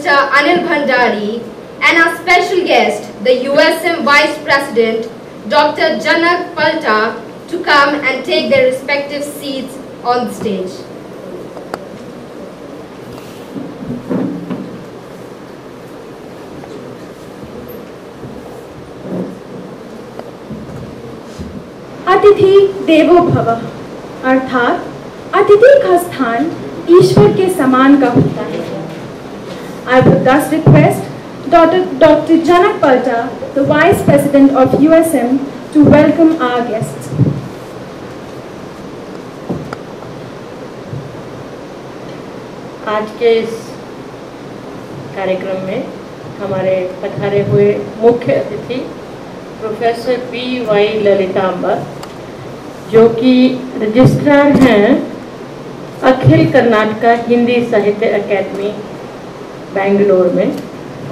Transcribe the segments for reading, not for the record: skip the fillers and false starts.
Mr. Anil Bhandari, and our special guest, the USM Vice President, Dr. Janak Palta, to come and take their respective seats on the stage. अतिथि देवो भव, अर्थात अतिथि का स्थान ईश्वर के समान का होता है। I would thus request Dr. Janak Palta, the Vice President of USM, to welcome our guests. आज के इस कार्यक्रम में हमारे पधारे हुए मुख्य अतिथि प्रोफेसर P.Y. ललितांबा, जो कि रजिस्ट्रार हैं अखिल कर्नाटक हिंदी साहित्य अकेडमी बेंगलोर में,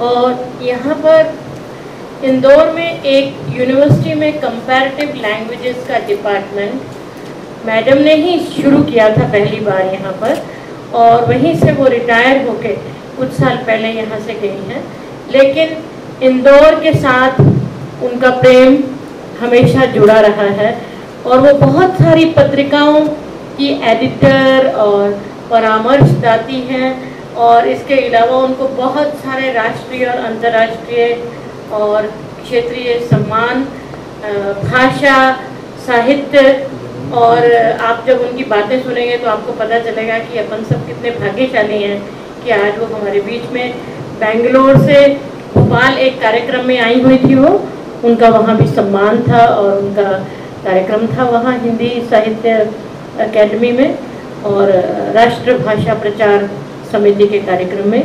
और यहाँ पर इंदौर में एक यूनिवर्सिटी में कंपैरेटिव लैंग्वेजेस का डिपार्टमेंट मैडम ने ही शुरू किया था पहली बार यहाँ पर, और वहीं से वो रिटायर होके कुछ साल पहले यहाँ से गई हैं। लेकिन इंदौर के साथ उनका प्रेम हमेशा जुड़ा रहा है, और वो बहुत सारी पत्रिकाओं की एडिटर और परामर्शदाती हैं, और इसके अलावा उनको बहुत सारे राष्ट्रीय और अंतर्राष्ट्रीय और क्षेत्रीय सम्मान, भाषा, साहित्य, और आप जब उनकी बातें सुनेंगे तो आपको पता चलेगा कि अपन सब कितने भाग्यशाली हैं कि आज वो हमारे बीच में बेंगलोर से भोपाल एक कार्यक्रम में आई हुई थी। वो उनका वहाँ भी सम्मान था, और उनका कार्यक्रम था वहाँ हिंदी साहित्य अकेडमी में और राष्ट्रभाषा प्रचार समिति के कार्यक्रम में।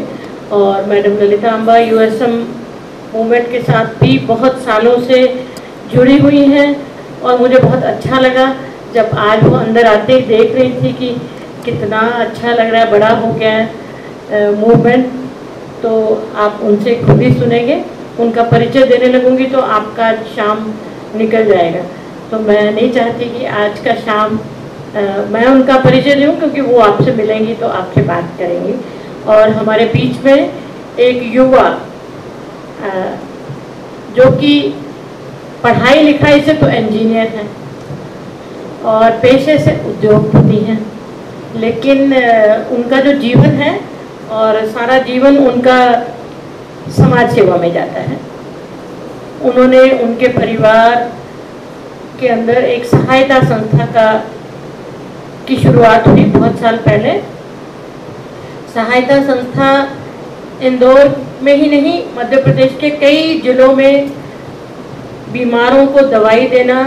और मैडम ललितांबा USM मूवमेंट के साथ भी बहुत सालों से जुड़ी हुई हैं, और मुझे बहुत अच्छा लगा जब आज वो अंदर आते ही देख रही थी कि कितना अच्छा लग रहा है, बड़ा हो गया है मूवमेंट। तो आप उनसे खुद ही सुनेंगे, उनका परिचय देने लगूंगी तो आपका शाम निकल जाएगा। तो मैं नहीं चाहती कि आज का शाम मैं उनका परिचय दूँ, क्योंकि वो आपसे मिलेंगी तो आपसे बात करेंगी। और हमारे बीच में एक युवा जो कि पढ़ाई लिखाई से तो इंजीनियर हैं और पेशे से उद्योगपति हैं, लेकिन उनका जो जीवन है और सारा जीवन उनका समाज सेवा में जाता है। उन्होंने उनके परिवार के अंदर एक सहायता संस्था की शुरुआत हुई बहुत साल पहले। सहायता संस्था इंदौर में ही नहीं, मध्य प्रदेश के कई जिलों में बीमारों को दवाई देना,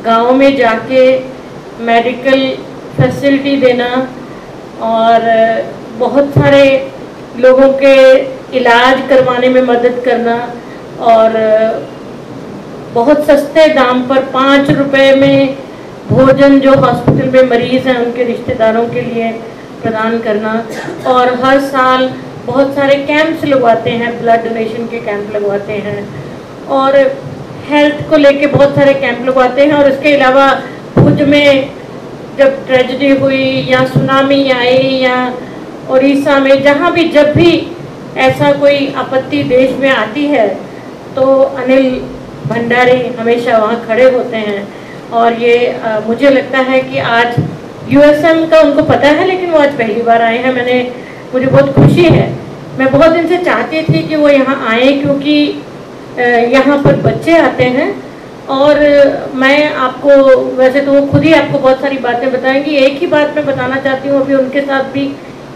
गांव में जाके मेडिकल फैसिलिटी देना, और बहुत सारे लोगों के इलाज करवाने में मदद करना, और बहुत सस्ते दाम पर 5 रुपए में भोजन जो हॉस्पिटल में मरीज़ हैं उनके रिश्तेदारों के लिए प्रदान करना। और हर साल बहुत सारे कैंप्स लगवाते हैं, ब्लड डोनेशन के कैंप लगवाते हैं, और हेल्थ को लेके बहुत सारे कैंप लगवाते हैं। और इसके अलावा भुज में जब ट्रेजेडी हुई या सुनामी आई या उड़ीसा में, जहाँ भी जब भी ऐसा कोई आपत्ति देश में आती है तो अनिल भंडारी हमेशा वहाँ खड़े होते हैं। और ये मुझे लगता है कि आज USM का उनको पता है, लेकिन वो आज पहली बार आए हैं। मुझे बहुत खुशी है। मैं बहुत दिन से चाहती थी कि वो यहाँ आए, क्योंकि यहाँ पर बच्चे आते हैं, और मैं आपको, वैसे तो वो खुद ही आपको बहुत सारी बातें बताएंगी। एक ही बात मैं बताना चाहती हूँ, अभी उनके साथ भी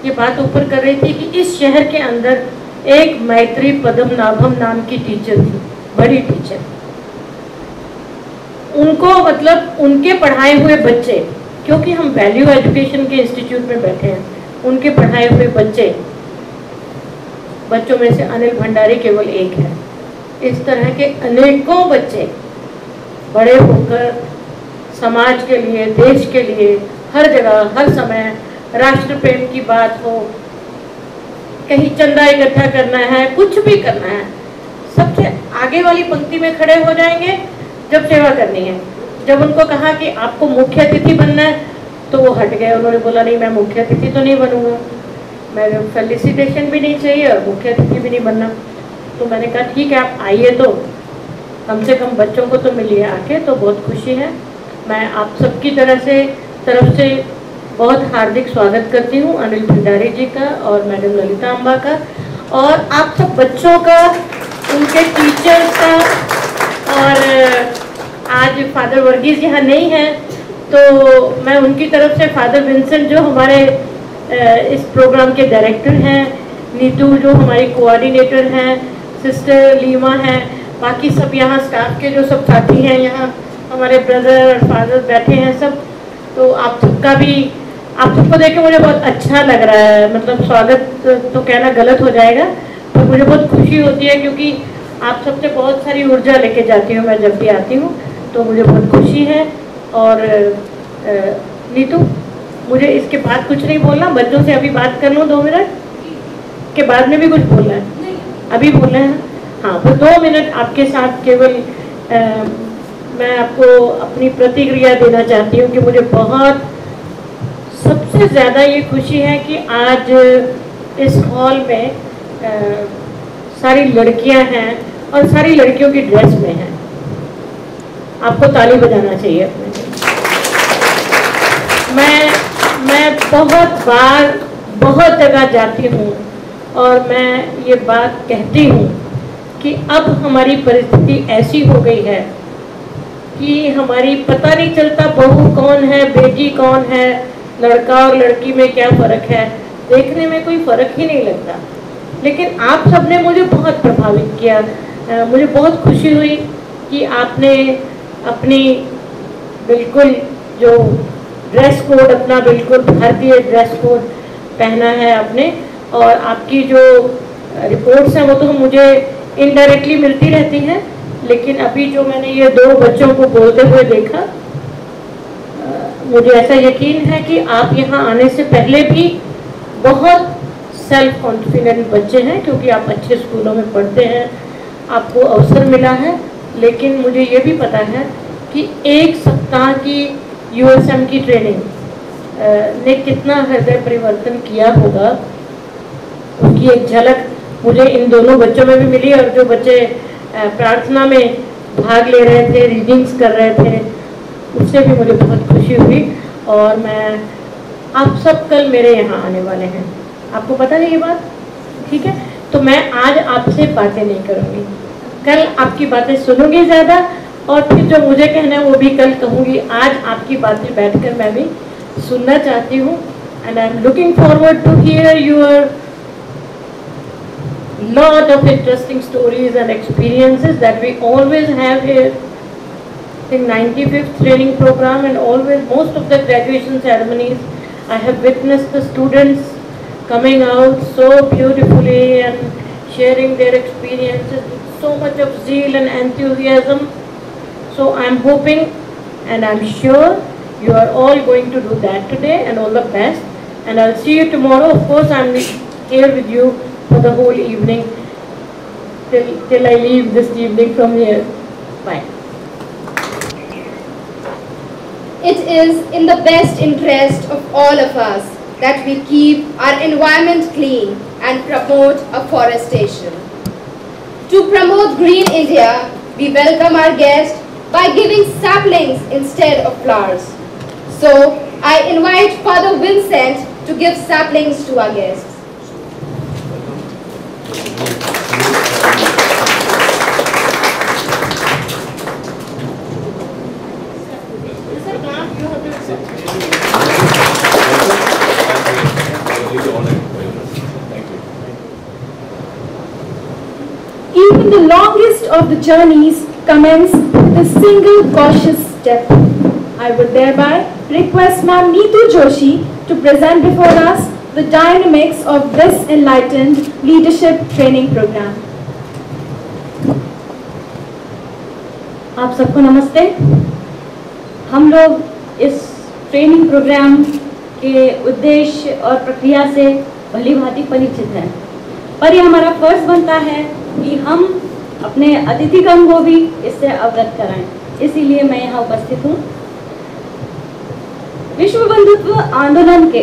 ये बात ऊपर कर रही थी कि इस शहर के अंदर एक मैत्री पद्मनाभम नाम की टीचर थी, बड़ी टीचर। उनको मतलब उनके पढ़ाए हुए बच्चे, क्योंकि हम वैल्यू एजुकेशन के इंस्टीट्यूट में बैठे हैं, उनके पढ़ाए हुए बच्चों में से अनिल भंडारी केवल एक है। इस तरह के अनेकों बच्चे बड़े होकर समाज के लिए, देश के लिए, हर जगह हर समय राष्ट्र प्रेम की बात हो, कहीं चंदा इकट्ठा करना है, कुछ भी करना है, सबसे आगे वाली पंक्ति में खड़े हो जाएंगे जब सेवा करनी है। जब उनको कहा कि आपको मुख्य अतिथि बनना है तो वो हट गए। उन्होंने बोला नहीं, मैं मुख्य अतिथि तो नहीं बनूंगा। मैं फेलिसिटेशन भी नहीं चाहिए और मुख्य अतिथि भी नहीं बनना। तो मैंने कहा ठीक है आप आइए, तो कम से कम बच्चों को तो मिलिए आके, तो बहुत खुशी है। मैं आप सबकी तरफ से बहुत हार्दिक स्वागत करती हूँ अनिल भंडारी जी का और मैडम ललिता अम्बा का, और आप सब बच्चों का, उनके टीचर्स का। और आज फादर वर्गीस यहाँ नहीं है, तो मैं उनकी तरफ से फादर विंसेंट जो हमारे इस प्रोग्राम के डायरेक्टर हैं, नीतू जो हमारी कोऑर्डिनेटर हैं, सिस्टर लीमा हैं, बाकी सब यहाँ स्टाफ के जो सब साथी हैं, यहाँ हमारे ब्रदर और फादर बैठे हैं सब, तो आप सबका भी, आप सबको देख के मुझे बहुत अच्छा लग रहा है। मतलब स्वागत तो कहना गलत हो जाएगा, तो मुझे बहुत खुशी होती है क्योंकि आप सबसे बहुत सारी ऊर्जा लेके जाती हूँ मैं जब भी आती हूँ, तो मुझे बहुत खुशी है। और नीतू, मुझे इसके बाद कुछ नहीं बोलना, बच्चों से अभी बात कर लूँ 2 मिनट के बाद में भी कुछ बोलना है? अभी बोलना है? हाँ, तो 2 मिनट आपके साथ केवल मैं आपको अपनी प्रतिक्रिया देना चाहती हूँ कि मुझे बहुत सबसे ज़्यादा ये खुशी है कि आज इस हॉल में सारी लड़कियां हैं और सारी लड़कियों की ड्रेस में हैं। आपको ताली बजाना चाहिए अपने लिए। मैं बहुत बार बहुत जगह जाती हूँ और मैं ये बात कहती हूँ कि अब हमारी परिस्थिति ऐसी हो गई है कि हमारी पता नहीं चलता बहू कौन है, बेटी कौन है, लड़का और लड़की में क्या फ़र्क है, देखने में कोई फ़र्क ही नहीं लगता। लेकिन आप सब ने मुझे बहुत प्रभावित किया। मुझे बहुत खुशी हुई कि आपने अपनी बिल्कुल जो ड्रेस कोड, अपना बिल्कुल भारतीय ड्रेस कोड पहना है आपने, और आपकी जो रिपोर्ट्स हैं वो तो मुझे इनडायरेक्टली मिलती रहती हैं, लेकिन अभी जो मैंने ये 2 बच्चों को बोलते हुए देखा, मुझे ऐसा यकीन है कि आप यहाँ आने से पहले भी बहुत सेल्फ कॉन्फिडेंट बच्चे हैं, क्योंकि आप अच्छे स्कूलों में पढ़ते हैं, आपको अवसर मिला है। लेकिन मुझे ये भी पता है कि 1 सप्ताह की यूएसएम की ट्रेनिंग ने कितना हृदय परिवर्तन किया होगा, उसकी एक झलक मुझे इन दोनों बच्चों में भी मिली। और जो बच्चे प्रार्थना में भाग ले रहे थे, रीडिंग्स कर रहे थे, उससे भी मुझे बहुत खुशी हुई। और मैं, आप सब कल मेरे यहाँ आने वाले हैं, आपको पता है ये बात, ठीक है? तो मैं आज आपसे बातें नहीं करूँगी, कल आपकी बातें सुनूंगी ज़्यादा, और फिर जो मुझे कहना है वो भी कल कहूँगी। आज आपकी बातें बैठकर मैं भी सुनना चाहती हूँ। And I am looking forward to hear your lot of interesting stories and experiences that we always have here. I think 95th training program, and always most of the graduation ceremonies I have witnessed the students coming out so beautifully and sharing their experiences with so much of zeal and enthusiasm. So I'm hoping and I'm sure you are all going to do that today, and all the best, and I'll see you tomorrow. Of course I'm here with you for the whole evening till I leave this evening from here. Bye. It is in the best interest of all of us that we keep our environment clean and promote afforestation. To promote Green India, we welcome our guest by giving saplings instead of flowers. So, I invite Father Vincent to give saplings to our guests. Even the longest of the journeys commence with a single cautious step. I would thereby request Ma'am Neetu Joshi to present before us the dynamics of this enlightened leadership training program. आप सबको नमस्ते। हम लोग इस training programme के उद्देश्य और प्रक्रिया से भली भांति परिचित हैं, पर यह हमारा फर्ज बनता है कि हम अपने अतिथिगण को भी इससे अवगत कराएं। इसीलिए मैं यहाँ उपस्थित हूँ। विश्व बंधुत्व आंदोलन के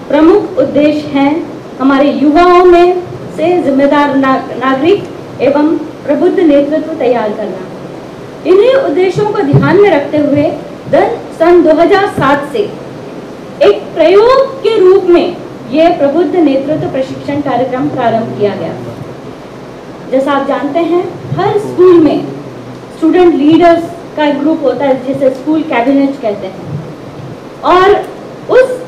प्रमुख उद्देश्य हैं हमारे युवाओं में से जिम्मेदार नागरिक एवं प्रबुद्ध नेतृत्व तैयार करना। इन्हीं उद्देश्यों को ध्यान में रखते हुए सन 2007 से एक प्रयोग के रूप में यह प्रबुद्ध नेतृत्व प्रशिक्षण कार्यक्रम प्रारंभ किया गया। जैसा आप जानते हैं, हर स्कूल में स्टूडेंट लीडर्स का एक ग्रुप होता है जिसे स्कूल कैबिनेट कहते हैं, और उस